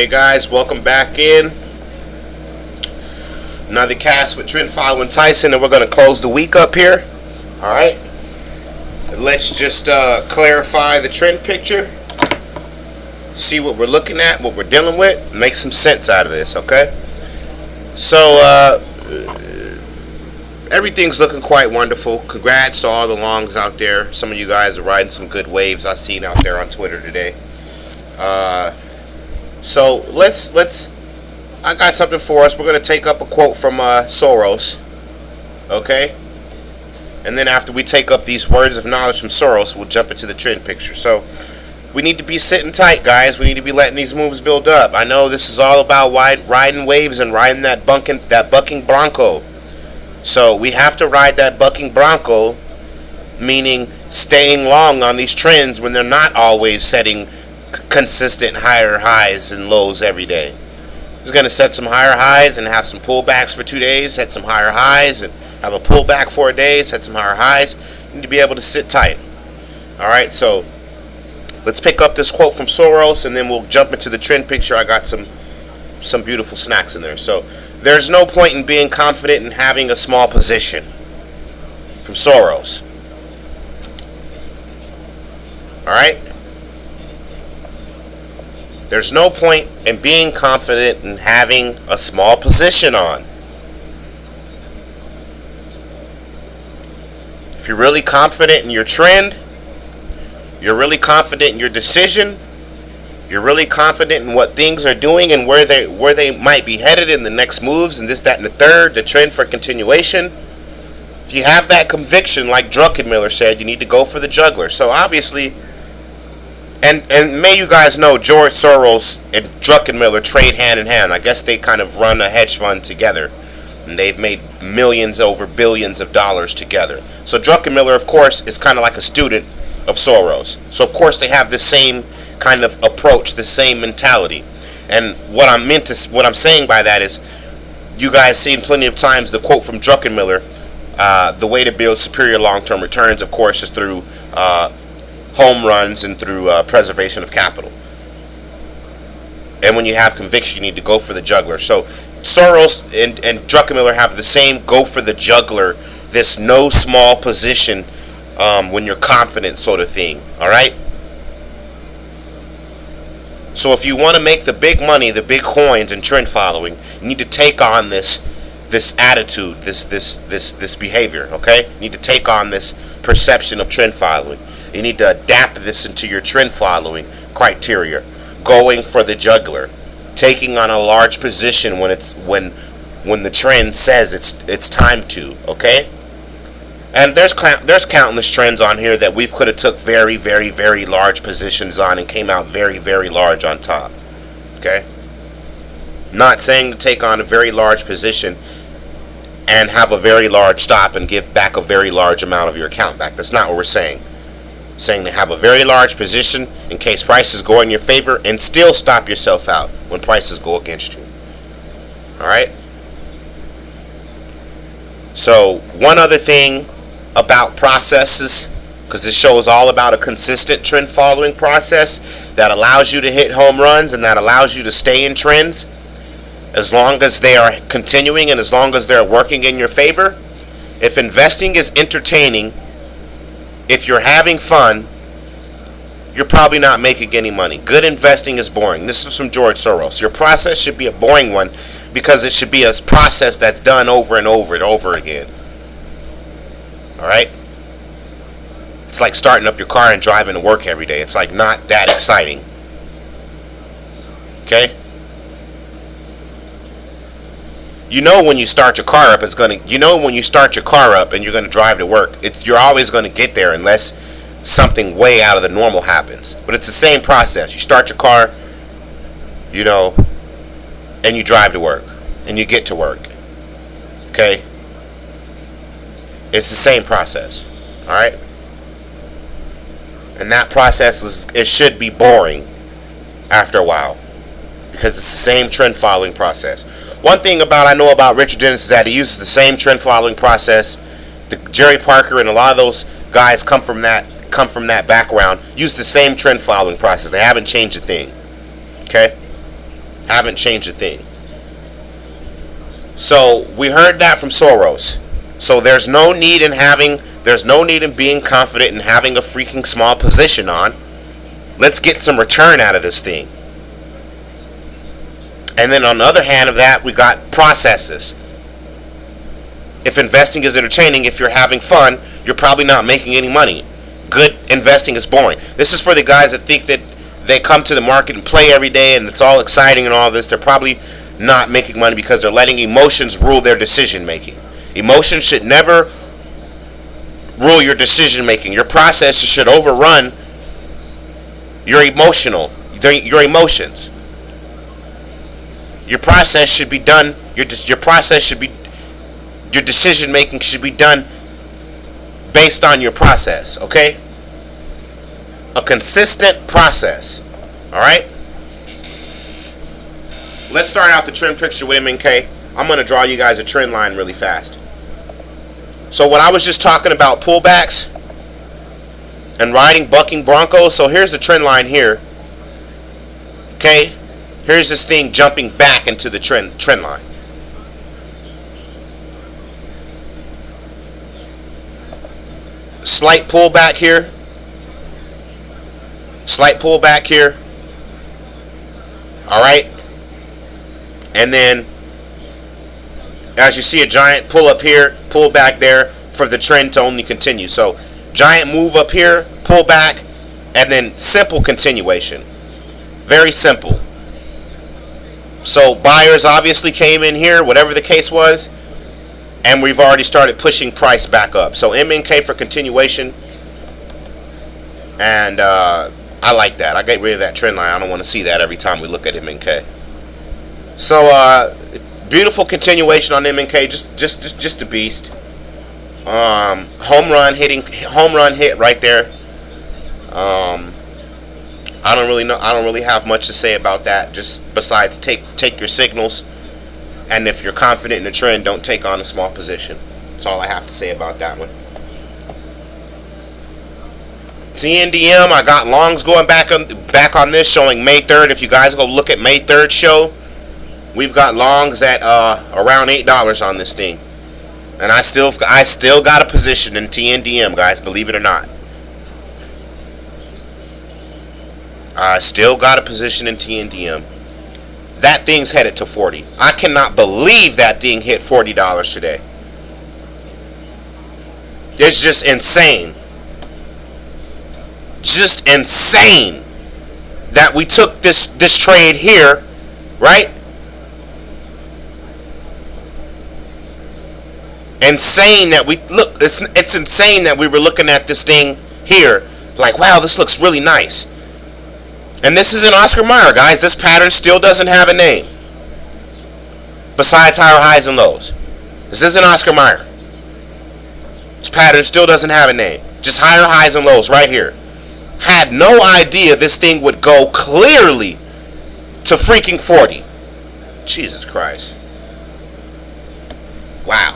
Okay, guys, welcome back in. Another cast with Trendfollowing Tyson, and we're going to close the week up here. All right. Let's just clarify the trend picture. See what we're looking at, what we're dealing with. Make some sense out of this, okay? So, everything's looking quite wonderful. Congrats to all the longs out there. Some of you guys are riding some good waves I've seen out there on Twitter today. So let's I got something for us. We're going to take up a quote from Soros, okay? And then after we take up these words of knowledge from Soros, we'll jump into the trend picture. So we need to be sitting tight, guys. We need to be letting these moves build up. I know this is all about riding waves and riding that bucking bronco. So we have to ride that bucking bronco, meaning staying long on these trends when they're not always setting consistent higher highs and lows every day. It's going to set some higher highs and have some pullbacks for 2 days, set some higher highs and have a pullback for a day, set some higher highs. You need to be able to sit tight. Alright, so let's pick up this quote from Soros and then we'll jump into the trend picture. I got some beautiful snacks in there. So there's no point in being confident in having a small position. From Soros. Alright? There's no point in being confident in having a small position on. If you're really confident in your trend, you're really confident in your decision, you're really confident in what things are doing and where they might be headed in the next moves and this, that, and the third, the trend for continuation. If you have that conviction, like Druckenmiller said, you need to go for the juggler. So obviously, and may you guys know, George Soros and Druckenmiller trade hand in hand. I guess they kind of run a hedge fund together. And they've made millions over billions of dollars together. So Druckenmiller, of course, is kind of like a student of Soros. So of course they have the same kind of approach, the same mentality. And what I'm saying by that is, you guys seen plenty of times the quote from Druckenmiller, the way to build superior long-term returns, of course, is through home runs and through preservation of capital. And when you have conviction, you need to go for the juggler. So Soros and Druckenmiller have the same go for the juggler, this no small position when you're confident sort of thing. Alright? So if you want to make the big money, the big coins in trend following, you need to take on this attitude, this behavior, okay? You need to take on this perception of trend following. You need to adapt this into your trend following criteria. Going for the juggler, taking on a large position when the trend says it's time to, okay? And there's countless trends on here that we could have took very, very, very large positions on and came out very, very large on top. Okay? Not saying to take on a very large position and have a very large stop and give back a very large amount of your account back. That's not what we're saying. Saying to have a very large position in case prices go in your favor and still stop yourself out when prices go against you. Alright? So, one other thing about processes, because this show is all about a consistent trend following process that allows you to hit home runs and that allows you to stay in trends as long as they are continuing and as long as they're working in your favor. If investing is entertaining, if you're having fun, you're probably not making any money. Good investing is boring. This is from George Soros. Your process should be a boring one because it should be a process that's done over and over and over again. Alright? It's like starting up your car and driving to work every day. It's like not that exciting. Okay? You know when you start your car up, when you start your car up and you're going to drive to work, you're always going to get there unless something way out of the normal happens. But it's the same process. You start your car, and you drive to work, and you get to work. Okay? It's the same process. Alright? And that process it should be boring after a while, because it's the same trend following process. One thing I know about Richard Dennis is that he uses the same trend following process. Jerry Parker and a lot of those guys come from that background, use the same trend following process. They haven't changed a thing. Okay? Haven't changed a thing. So we heard that from Soros. So there's no need in being confident in having a freaking small position on. Let's get some return out of this thing. And then on the other hand of that, we got processes. If investing is entertaining, if you're having fun, you're probably not making any money. Good investing is boring. This is for the guys that think that they come to the market and play every day and it's all exciting and all this. They're probably not making money because they're letting emotions rule their decision making. Emotions should never rule your decision making. Your processes should overrun your emotions. Your process should be done. Your decision making should be done based on your process. Okay, a consistent process. All right. Let's start out the trend picture with MNK. I'm going to draw you guys a trend line really fast. So what I was just talking about, pullbacks and riding bucking Broncos. So here's the trend line here. Okay, here's this thing jumping back into the trend line. Slight pullback here. Slight pullback here. All right. And then, as you see, a giant pull up here, pull back there for the trend to only continue. So, giant move up here, pull back, and then simple continuation. Very simple. So, buyers obviously came in here, whatever the case was, and we've already started pushing price back up. So, MNK for continuation. And I like that. I get rid of that trend line. I don't want to see that every time we look at MNK. So, beautiful continuation on MNK. Just a beast. Home run hit right there. I don't really have much to say about that. Just besides take your signals, and if you're confident in the trend, don't take on a small position. That's all I have to say about that one. TNDM, I got longs going back on this, showing May 3rd. If you guys go look at May 3rd show, we've got longs at around $8 on this thing, and I still got a position in TNDM, guys. Believe it or not, I still got a position in TNDM. That thing's headed to 40. I cannot believe that thing hit $40 today. It's just insane. Just insane that we took this trade here, right? Insane that we look. It's insane that we were looking at this thing here, like, wow, this looks really nice. And this isn't Oscar Mayer, guys. This pattern still doesn't have a name besides higher highs and lows. This isn't Oscar Mayer. This pattern still doesn't have a name. Just higher highs and lows right here. Had no idea this thing would go clearly to freaking 40. Jesus Christ. Wow.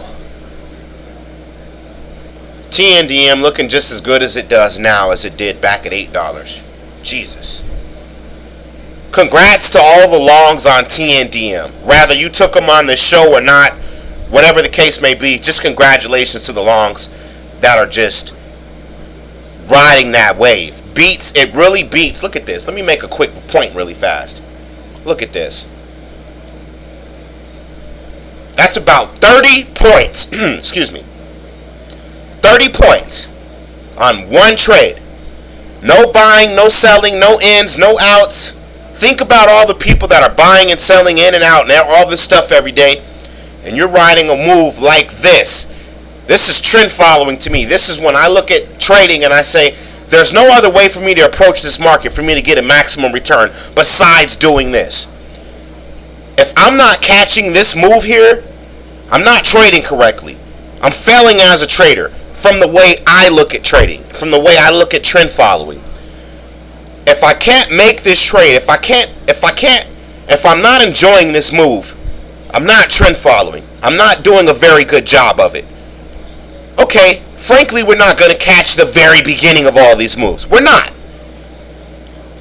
TNDM looking just as good as it does now as it did back at $8. Jesus. Congrats to all the longs on TNDM. Whether you took them on the show or not, whatever the case may be, just congratulations to the longs that are just riding that wave. Beats, it really beats. Look at this. Let me make a quick point really fast. Look at this. That's about 30 points. Excuse me. 30 points on one trade. No buying, no selling, no ins, no outs. Think about all the people that are buying and selling in and out and all this stuff every day, and you're riding a move like this. This is trend following to me. This is when I look at trading and I say, there's no other way for me to approach this market for me to get a maximum return besides doing this. If I'm not catching this move here, I'm not trading correctly. I'm failing as a trader from the way I look at trading, from the way I look at trend following. If I can't make this trade, if I'm not enjoying this move, I'm not trend following. I'm not doing a very good job of it. Okay, frankly, we're not going to catch the very beginning of all these moves. We're not.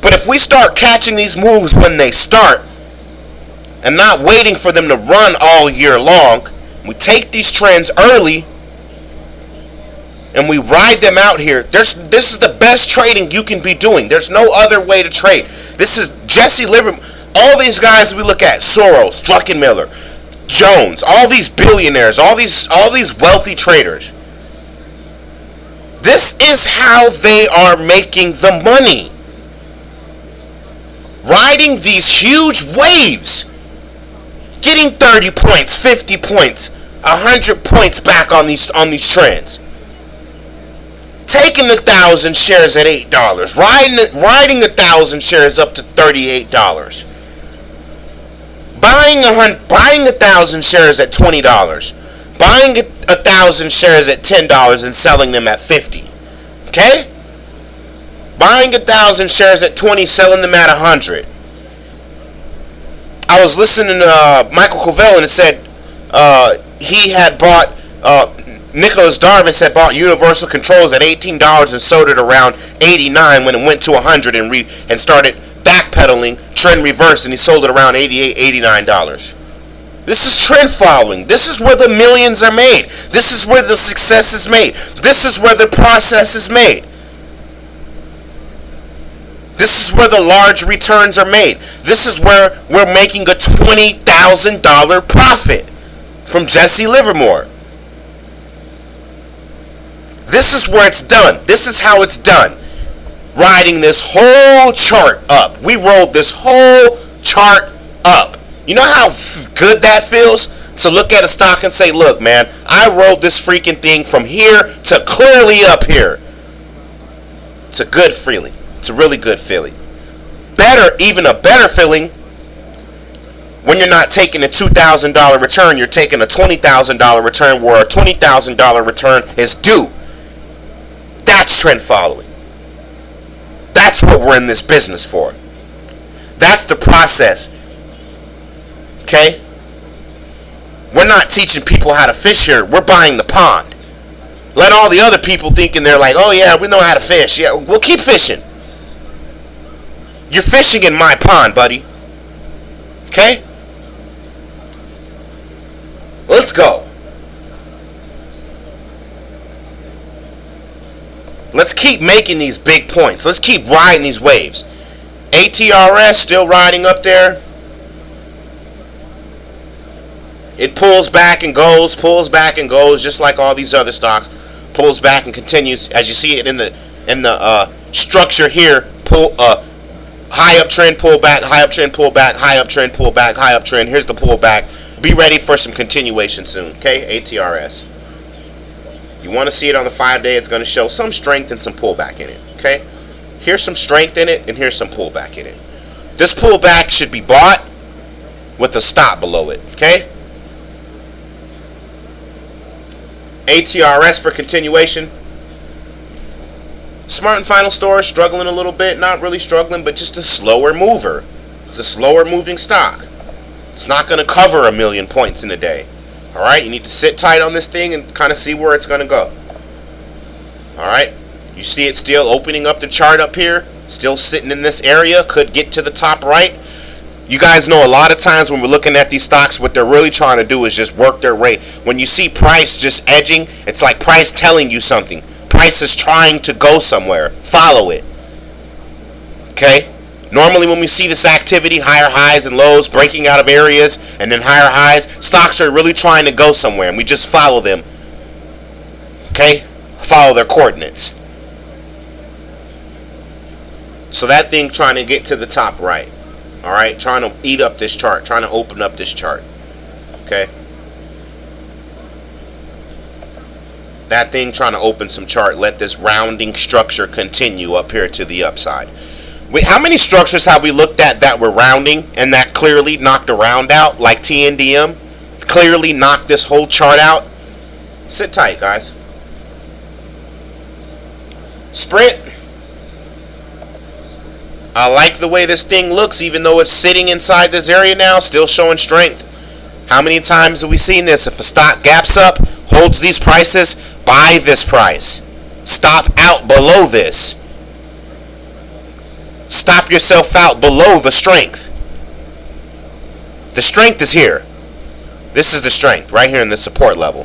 But if we start catching these moves when they start, and not waiting for them to run all year long. We take these trends early and we ride them out here. This is the best trading you can be doing. There's no other way to trade. This is Jesse Livermore. All these guys we look at, Soros, Druckenmiller, Jones, all these billionaires, all these wealthy traders. This is how they are making the money. Riding these huge waves. Getting 30 points, 50 points, 100 points back on these trends. Taking 1,000 shares at $8. Riding 1,000 shares up to $38. Buying 1,000 shares at $20. Buying 1,000 shares at $10 and selling them at $50. Okay? Buying 1,000 shares at $20, selling them at $100. I was listening to Michael Covell, and it said he had bought, Nicholas Darvis had bought Universal Controls at $18 and sold it around $89 when it went to $100 and started backpedaling, trend reverse, and he sold it around $88, $89. This is trend following. This is where the millions are made. This is where the success is made. This is where the process is made. This is where the large returns are made. This is where we're making a $20,000 profit from Jesse Livermore. This is where it's done. This is how it's done. Riding this whole chart up. We rolled this whole chart up. You know how good that feels? To look at a stock and say, look, man, I rolled this freaking thing from here to clearly up here. It's a good feeling. It's a really good feeling. Even a better feeling when you're not taking a $2,000 return, you're taking a $20,000 return where a $20,000 return is due. That's trend following. That's what we're in this business for. That's the process. Okay? We're not teaching people how to fish here. We're buying the pond. Let all the other people thinking they're like, oh yeah, we know how to fish. Yeah, we'll keep fishing. You're fishing in my pond, buddy. Okay? Let's go. Let's keep making these big points. Let's keep riding these waves. ATRS still riding up there. It pulls back and goes, just like all these other stocks. Pulls back and continues. As you see it in the structure here, high uptrend, pull back, high uptrend, pull back, high uptrend, pull back, high uptrend. Here's the pullback. Be ready for some continuation soon. Okay, ATRS. You want to see it on the 5-day, it's going to show some strength and some pullback in it. Okay? Here's some strength in it, and here's some pullback in it. This pullback should be bought with a stop below it. Okay? ATRS for continuation. Smart and Final Store struggling a little bit. Not really struggling, but just a slower mover. It's a slower moving stock. It's not going to cover 1 million points in a day. Alright, you need to sit tight on this thing and kind of see where it's going to go. Alright, you see it still opening up the chart up here. Still sitting in this area. Could get to the top right. You guys know a lot of times when we're looking at these stocks, what they're really trying to do is just work their rate. When you see price just edging, it's like price telling you something. Price is trying to go somewhere. Follow it. Okay? Normally when we see this activity, higher highs and lows, breaking out of areas, and then higher highs, stocks are really trying to go somewhere, and we just follow them. Okay? Follow their coordinates. So that thing trying to get to the top right. Alright? Trying to eat up this chart. Trying to open up this chart. Okay? That thing trying to open some chart. Let this rounding structure continue up here to the upside. Wait, how many structures have we looked at that were rounding and that clearly knocked a round out, like TNDM? Clearly knocked this whole chart out? Sit tight, guys. Sprint. I like the way this thing looks, even though it's sitting inside this area now, still showing strength. How many times have we seen this? If a stock gaps up, holds these prices, buy this price. Stop out below this. Stop yourself out below the strength. The strength is here. This is the strength right here in the support level.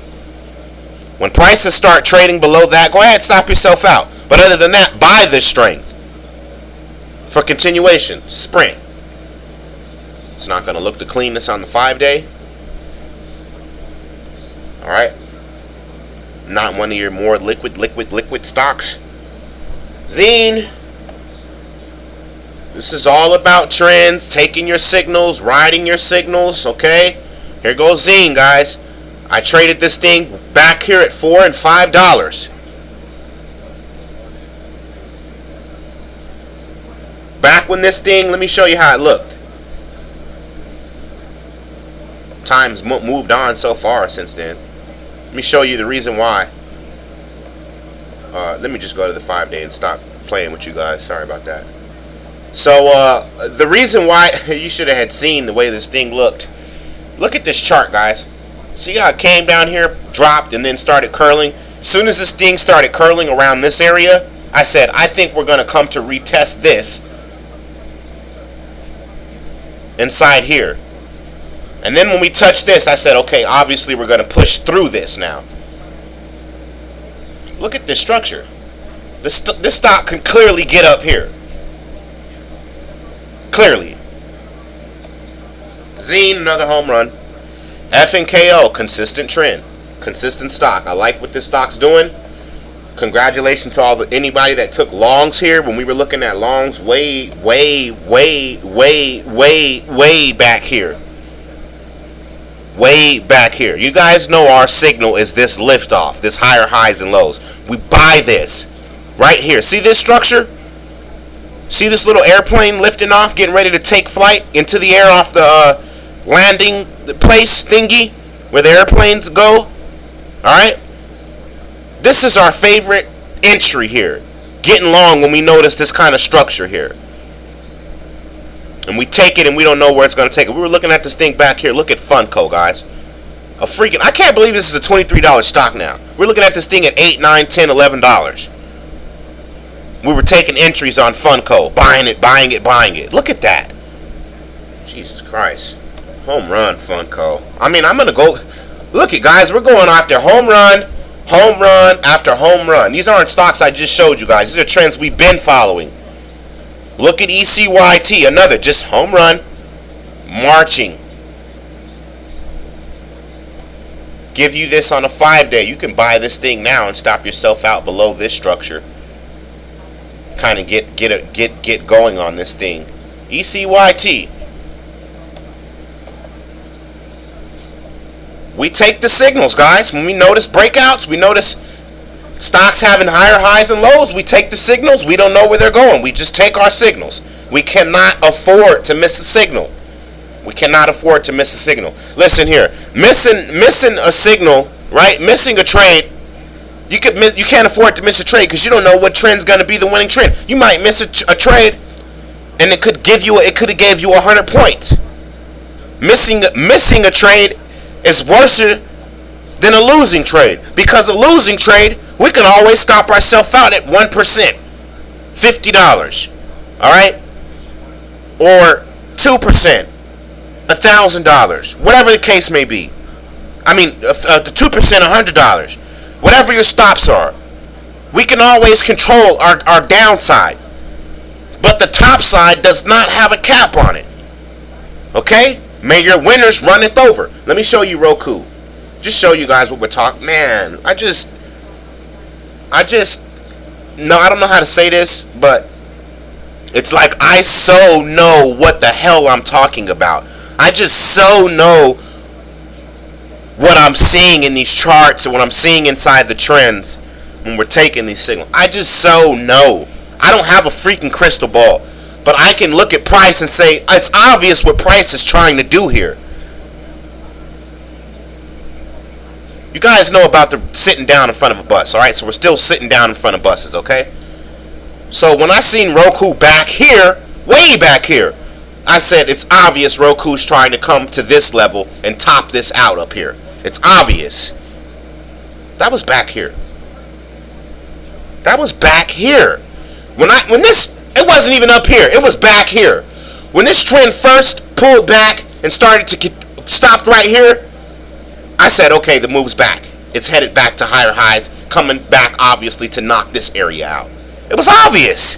When prices start trading below that, go ahead, stop yourself out. But other than that, buy this strength for continuation, sprint. It's not going to look to clean this on the 5-day. All right. Not one of your more liquid stocks. XENE. This is all about trends, taking your signals, riding your signals, okay? Here goes XENE, guys. I traded this thing back here at $4 and $5. Back when this thing, let me show you how it looked. Time's moved on so far since then. Let me show you the reason why. Let me just go to the 5-day and stop playing with you guys. Sorry about that. So, the reason why you should have had seen the way this thing looked. Look at this chart, guys. See how it came down here, dropped, and then started curling? As soon as this thing started curling around this area, I said, I think we're going to come to retest this inside here. And then when we touch this, I said, okay, obviously we're going to push through this now. Look at this structure. This stock can clearly get up here. Clearly. XENE, another home run. FNKO, consistent trend. Consistent stock. I like what this stock's doing. Congratulations to anybody that took longs here when we were looking at longs way back here. Way back here. You guys know our signal is this lift off, this higher highs and lows. We buy this right here. See this structure? See this little airplane lifting off, getting ready to take flight into the air off the landing place thingy where the airplanes go? Alright? This is our favorite entry here. Getting long when we notice this kind of structure here. And we take it and we don't know where it's going to take it. We were looking at this thing back here. Look at FNKO, guys. I can't believe this is a $23 stock now. We're looking at this thing at $8, $9, $10, $11. We were taking entries on FNKO. Buying it. Look at that. Jesus Christ. Home run, FNKO. I mean, I'm going to go. Look at, guys. We're going after home run after home run. These aren't stocks I just showed you guys. These are trends we've been following. Look at ECYT, another just home run, marching. Give you this on a 5-day. You can buy this thing now and stop yourself out below this structure. Kind of get going on this thing. ECYT. We take the signals, guys. When we notice breakouts, we notice stocks having higher highs and lows, we take the signals. We don't know where they're going. We just take our signals. We cannot afford to miss a signal. We cannot afford to miss a signal. Listen here. Missing a signal, right? Missing a trade. You can't afford to miss a trade because you don't know what trend's going to be the winning trend. You might miss a trade and it could have gave you 100 points. Missing a trade is worse than a losing trade, because a losing trade, we can always stop ourselves out at 1%, $50, all right, or 2%, $1,000, whatever the case may be. I mean, the 2%, $100, whatever your stops are. We can always control our downside, but the top side does not have a cap on it. Okay, may your winners runneth over. Let me show you ROKU. Just show you guys what we're talking. Man, I don't know how to say this, but it's like I so know what the hell I'm talking about. I just so know what I'm seeing in these charts and what I'm seeing inside the trends when we're taking these signals. I just so know. I don't have a freaking crystal ball, but I can look at price and say it's obvious what price is trying to do here. You guys know about the sitting down in front of a bus, all right? So we're still sitting down in front of buses, okay? So when I seen ROKU back here, way back here, I said it's obvious ROKU's trying to come to this level and top this out up here. It's obvious. That was back here. That was back here. It wasn't even up here. It was back here. When this trend first pulled back and started to get stopped right here, I said, okay, the move's back. It's headed back to higher highs, coming back obviously to knock this area out. It was obvious.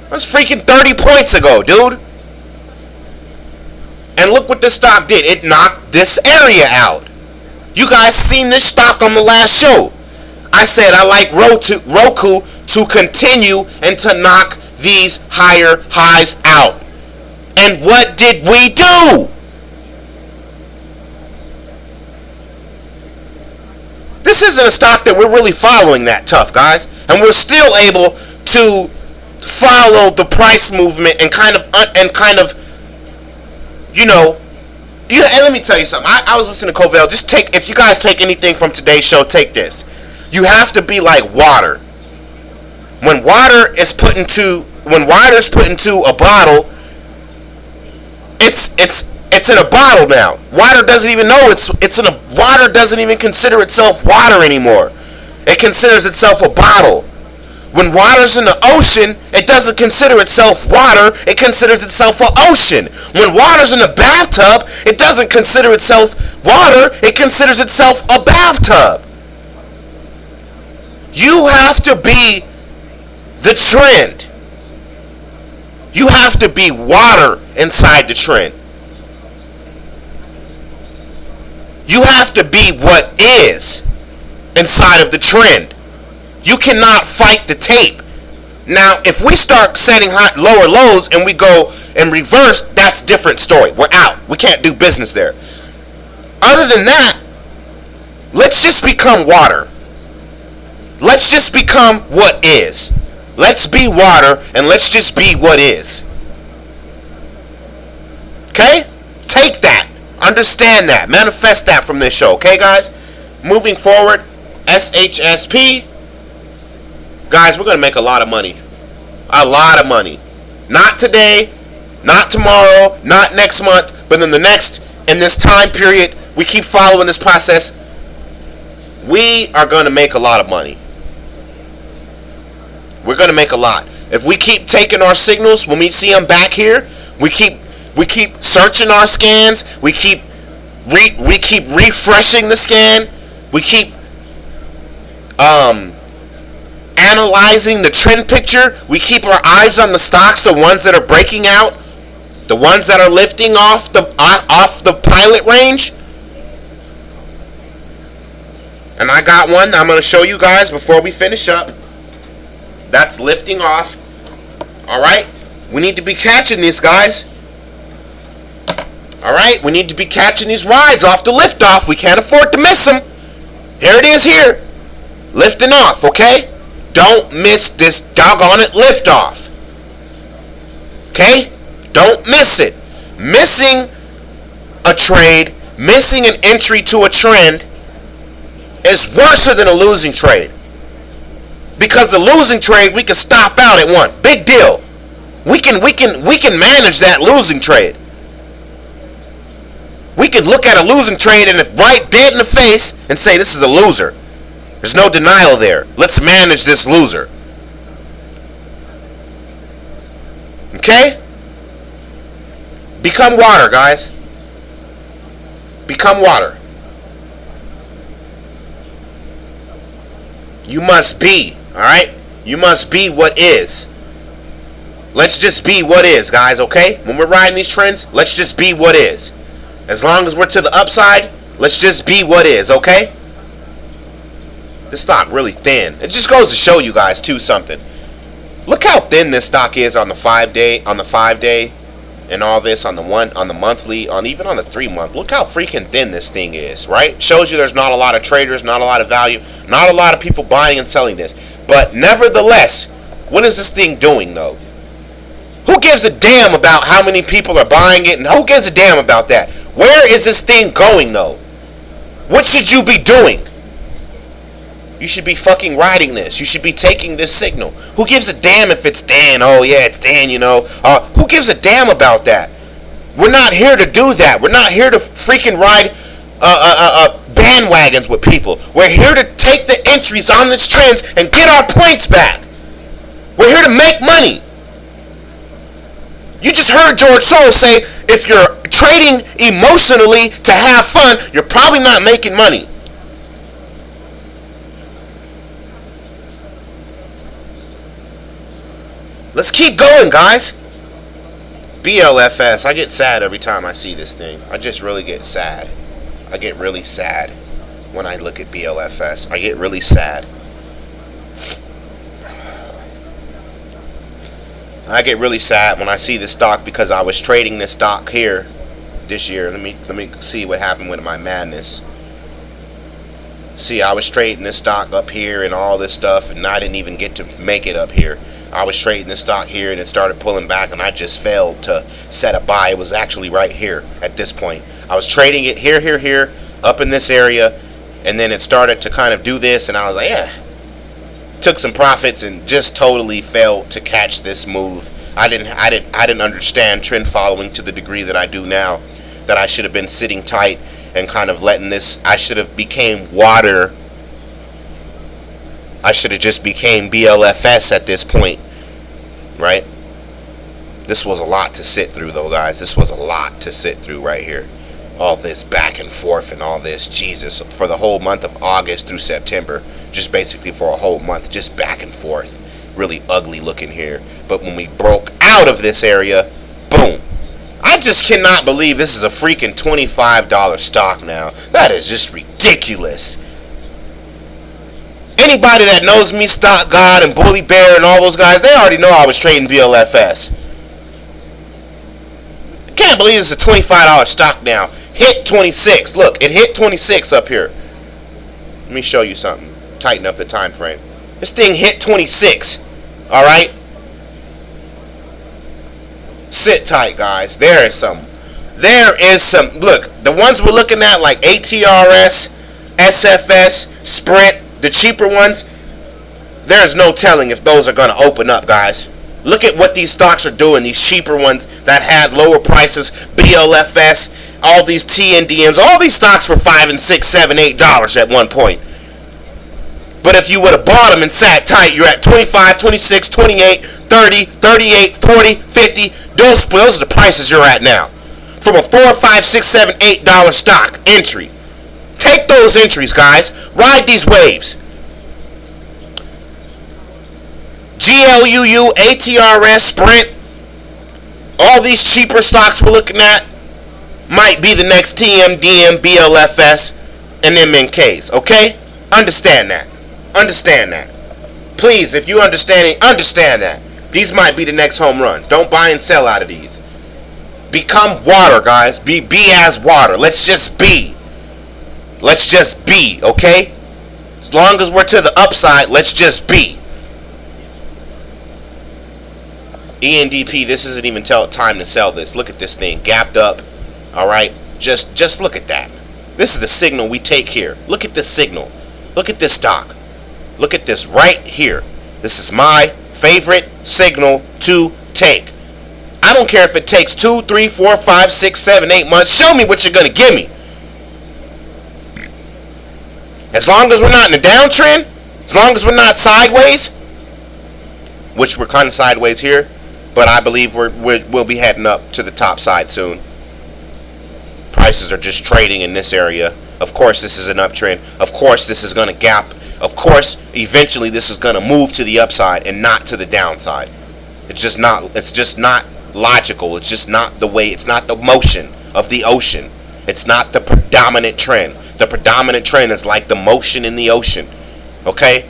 That was freaking 30 points ago, dude. And look what this stock did. It knocked this area out. You guys seen this stock on the last show. I said I like ROKU to continue and to knock these higher highs out. And what did we do? This isn't a stock that we're really following that tough, guys. And we're still able to follow the price movement and kind of you know, and let me tell you something. I was listening to Covell. If you guys take anything from today's show, take this. You have to be like water. When water is put into a bottle, it's in a bottle now. Water doesn't even know it's in a water doesn't even consider itself water anymore. It considers itself a bottle. When water's in the ocean, it doesn't consider itself water, it considers itself an ocean. When water's in a bathtub, it doesn't consider itself water, it considers itself a bathtub. You have to be the trend. You have to be water inside the trend. You have to be what is inside of the trend. You cannot fight the tape. Now, if we start setting lower lows and we go in reverse, that's a different story. We're out. We can't do business there. Other than that, let's just become water. Let's just become what is. Let's be water and let's just be what is. Okay? Take that. Understand that. Manifest that from this show. Okay, guys? Moving forward, SHSP. Guys, we're going to make a lot of money. A lot of money. Not today, not tomorrow, not next month, but in this time period, we keep following this process. We are going to make a lot of money. We're going to make a lot. If we keep taking our signals, when we see them back here, we keep searching our scans, we keep refreshing the scan, we keep analyzing the trend picture, we keep our eyes on the stocks, the ones that are breaking out, the ones that are lifting off the pilot range. And I got one I'm going to show you guys before we finish up. That's lifting off. Alright? We need to be catching these guys. Alright? We need to be catching these rides off the liftoff. We can't afford to miss them. Here it is here. Lifting off, okay? Don't miss this doggone it liftoff. Okay? Don't miss it. Missing a trade, missing an entry to a trend is worse than a losing trade. Because the losing trade we can stop out at one. Big deal. We can manage that losing trade. We can look at a losing trade and if right dead in the face and say this is a loser. There's no denial there. Let's manage this loser. Okay? Become water, guys. Become water. You must be, alright? You must be what is. Let's just be what is, guys, okay? When we're riding these trends, let's just be what is. As long as we're to the upside, let's just be what is, okay? This stock really thin. It just goes to show you guys too something. Look how thin this stock is on the 5 day, and all this on the monthly, even on the 3 month. Look how freaking thin this thing is, right? Shows you there's not a lot of traders, not a lot of value, not a lot of people buying and selling this. But nevertheless, what is this thing doing though? Who gives a damn about how many people are buying it, and who gives a damn about that? Where is this thing going though? What should you be doing? You should be fucking riding this. You should be taking this signal. Who gives a damn if it's Dan? Oh yeah, it's Dan, you know. Who gives a damn about that? We're not here to do that. We're not here to freaking ride bandwagons with people. We're here to take the entries on this trends and get our points back. We're here to make money. You just heard George Soros say, if you're trading emotionally to have fun, you're probably not making money. Let's keep going, guys. BLFS. I get sad every time I see this thing. I just really get sad. I get really sad when I look at BLFS. I get really sad. I get really sad when I see this stock because I was trading this stock here this year. Let me see what happened with my madness. See, I was trading this stock up here and all this stuff, and I didn't even get to make it up here. I was trading this stock here and it started pulling back, and I just failed to set a buy. It was actually right here at this point. I was trading it here, up in this area, and then it started to kind of do this, and I was like, yeah. Took some profits and just totally failed to catch this move. I didn't understand trend following to the degree that I do now. That I should have been sitting tight and kind of letting this. I should have became water. I should have just became BLFS at this point, right? This was a lot to sit through, though, guys. This was a lot to sit through right here. All this back and forth and all this, Jesus, for the whole month of August through September, just basically for a whole month, just back and forth. Really ugly looking here. But when we broke out of this area, boom. I just cannot believe this is a freaking $25 stock now. That is just ridiculous. Anybody that knows me, Stock God and Bully Bear and all those guys, they already know I was trading BLFS. I can't believe it's a $25 stock now. Hit 26. Look, it hit 26 up here. Let me show you something. Tighten up the time frame. This thing hit 26. Alright? Sit tight, guys. There is some. Look, the ones we're looking at, like ATRS, SFS, Sprint, the cheaper ones, there's no telling if those are going to open up, guys. Look at what these stocks are doing, these cheaper ones that had lower prices, BLFS, all these TNDMs, all these stocks were $5 and $6, $7, $8 at one point. But if you would have bought them and sat tight, you're at 25, 26, 28, 30, 38, 40, 50. Those are the prices you're at now. From a $4, $5, $6, $7, $8 stock entry. Take those entries, guys. Ride these waves. GLUU, ATRS, Sprint, all these cheaper stocks we're looking at might be the next TMDM, BLFS, and MNKs. Okay? Understand that. Understand that. Please, if you understand it, understand that. These might be the next home runs. Don't buy and sell out of these. Become water, guys. Be as water. Let's just be. Let's just be, okay? As long as we're to the upside, let's just be. ENDP, this isn't even time to sell this. Look at this thing. Gapped up. Alright? Just look at that. This is the signal we take here. Look at this signal. Look at this stock. Look at this right here. This is my favorite signal to take. I don't care if it takes 2, 3, 4, 5, 6, 7, 8 months. Show me what you're going to give me. As long as we're not in a downtrend, as long as we're not sideways, which we're kind of sideways here, but I believe we'll be heading up to the top side soon. Prices are just trading in this area. Of course, this is an uptrend. Of course, this is going to gap. Of course, eventually this is going to move to the upside and not to the downside. It's just not logical. It's just not the way. It's not the motion of the ocean. It's not the predominant trend. The predominant trend is like the motion in the ocean. Okay?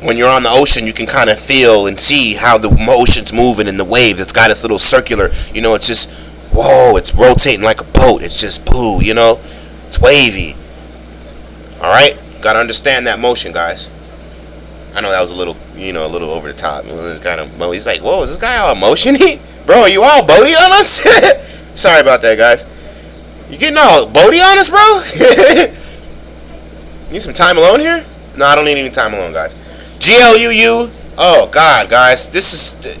When you're on the ocean, you can kind of feel and see how the motion's moving in the waves. It's got its little circular, it's just, whoa, it's rotating like a boat. It's just blue, it's wavy. Alright? Gotta understand that motion, guys. I know that was a little over the top. He's like, whoa, is this guy all emotion-y? Bro, are you all boaty on us? Sorry about that, guys. You getting all boaty on us, bro? Need some time alone here? No, I don't need any time alone, guys. GLUU. Oh, God, guys. This is...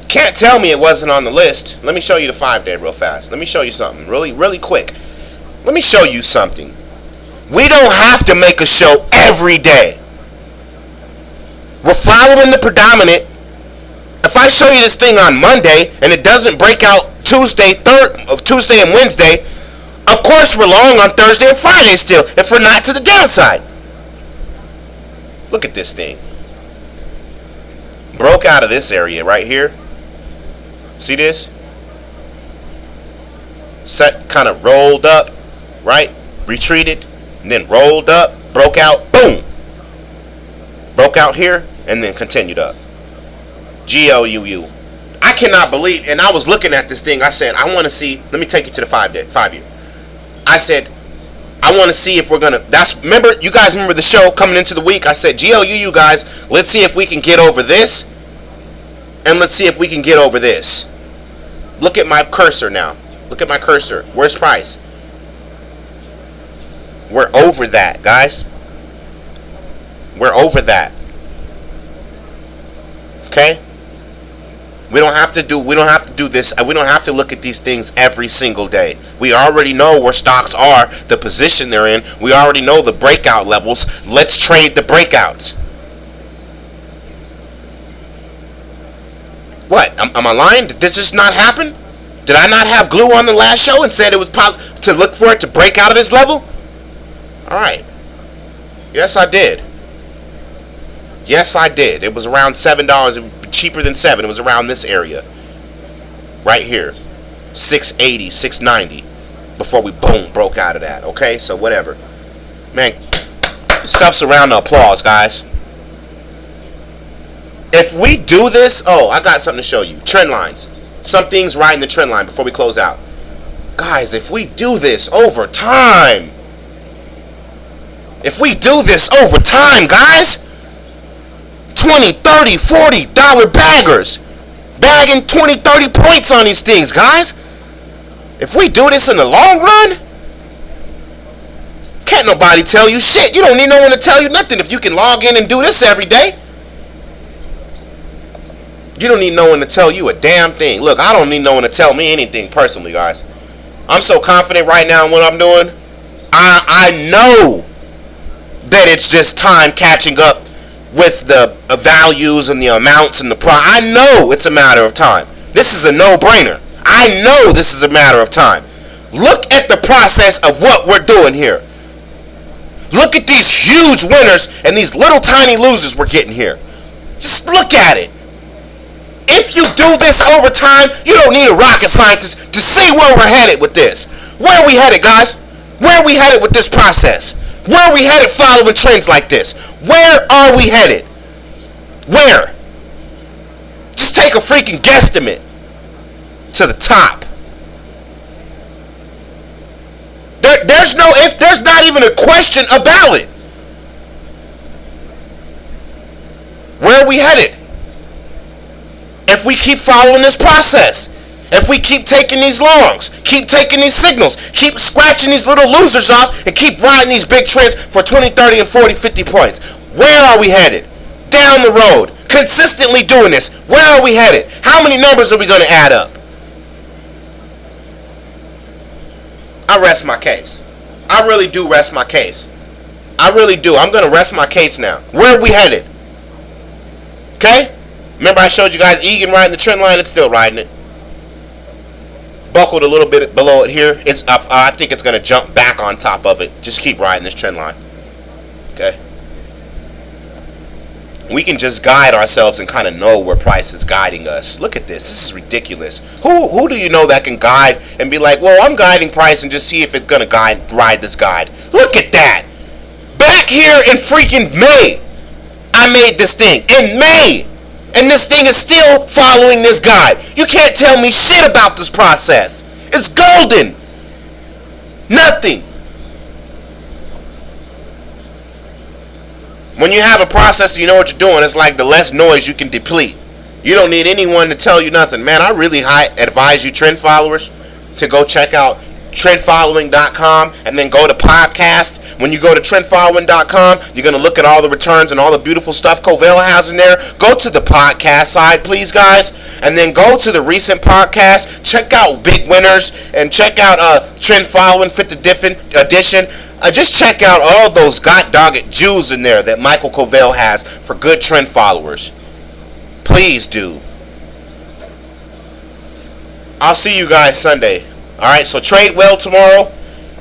Can't tell me it wasn't on the list. Let me show you the 5-day real fast. Let me show you something really, really quick. Let me show you something. We don't have to make a show every day. We're following the predominant. if I show you this thing on Monday and it doesn't break out Tuesday and Wednesday, of course we're long on Thursday and Friday still, if we're not to the downside. Look at this thing. Broke out of this area right here. See this? Set, kind of rolled up, right? Retreated, and then rolled up, broke out, boom. Broke out here, and then continued up. GLUU. I cannot believe, and I was looking at this thing, I said, I want to see, let me take you to the 5 year. I said, I want to see if we're going to, remember, you guys remember the show coming into the week? I said, GLUU guys, let's see if we can get over this, and let's see if we can get over this. Look at my cursor now. Look at my cursor. Where's price? We're over that, guys. We're over that. Okay? We don't have to do this. We don't have to look at these things every single day. We already know where stocks are, the position they're in. We already know the breakout levels. Let's trade the breakouts. What? Am I lying? Did this just not happen? Did I not have GLUU on the last show and said it was to look for it to break out of this level? Alright. Yes, I did. Yes, I did. It was around $7. It was cheaper than $7. It was around this area. Right here. 680, 690. Before we, boom, broke out of that. Okay? So, whatever. Man, stuff's around the applause, guys. If we do this, oh, I got something to show you. Trend lines. Some things riding the trend line before we close out. Guys, if we do this over time. If we do this over time, guys. $20, $30, $40 baggers. Bagging 20, 30 points on these things, guys. If we do this in the long run. Can't nobody tell you shit. You don't need no one to tell you nothing if you can log in and do this every day. You don't need no one to tell you a damn thing. Look, I don't need no one to tell me anything personally, guys. I'm so confident right now in what I'm doing. I know that it's just time catching up with the values and the amounts and the price. I know it's a matter of time. This is a no-brainer. I know this is a matter of time. Look at the process of what we're doing here. Look at these huge winners and these little tiny losers we're getting here. Just look at it. If you do this over time, you don't need a rocket scientist to see where we're headed with this. Where are we headed, guys? Where are we headed with this process? Where are we headed following trends like this? Where are we headed? Where? Just take a freaking guesstimate. To the top. There's not even a question about it. Where are we headed? If we keep following this process, if we keep taking these longs, keep taking these signals, keep scratching these little losers off, and keep riding these big trends for 20, 30, and 40, 50 points, where are we headed? Down the road. Consistently doing this. Where are we headed? How many numbers are we going to add up? I rest my case. I really do rest my case. I really do. I'm going to rest my case now. Where are we headed? Okay? Remember I showed you guys EGAN riding the trend line. It's still riding it. Buckled a little bit below it here. It's up. I think it's going to jump back on top of it. Just keep riding this trend line. Okay? We can just guide ourselves and kind of know where price is guiding us. Look at this. This is ridiculous. Who do you know that can guide and be like, well, I'm guiding price and just see if it's going to ride this guide. Look at that. Back here in freaking May, I made this thing. In May. And this thing is still following this guide. You can't tell me shit about this process. It's golden. Nothing. When you have a process, you know what you're doing. It's like the less noise you can deplete. You don't need anyone to tell you nothing. Man, I really advise you trend followers to go check out trendfollowing.com and then go to podcast. When you go to trendfollowing.com, you're going to look at all the returns and all the beautiful stuff Covell has in there. Go to the podcast side, please, guys, and then go to the recent podcast. Check out Big Winners and check out Trend Following 5th edition. Just check out all those god-dogged Jews in there that Michael Covell has for good trend followers. Please do. I'll see you guys Sunday. All right, so trade well tomorrow,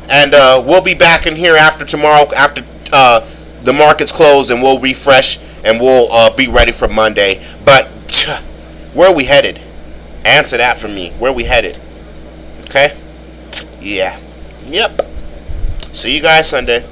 and we'll be back in here after tomorrow, after the markets close, and we'll refresh, and we'll be ready for Monday. But where are we headed? Answer that for me. Where are we headed? Okay? Yeah. Yep. See you guys Sunday.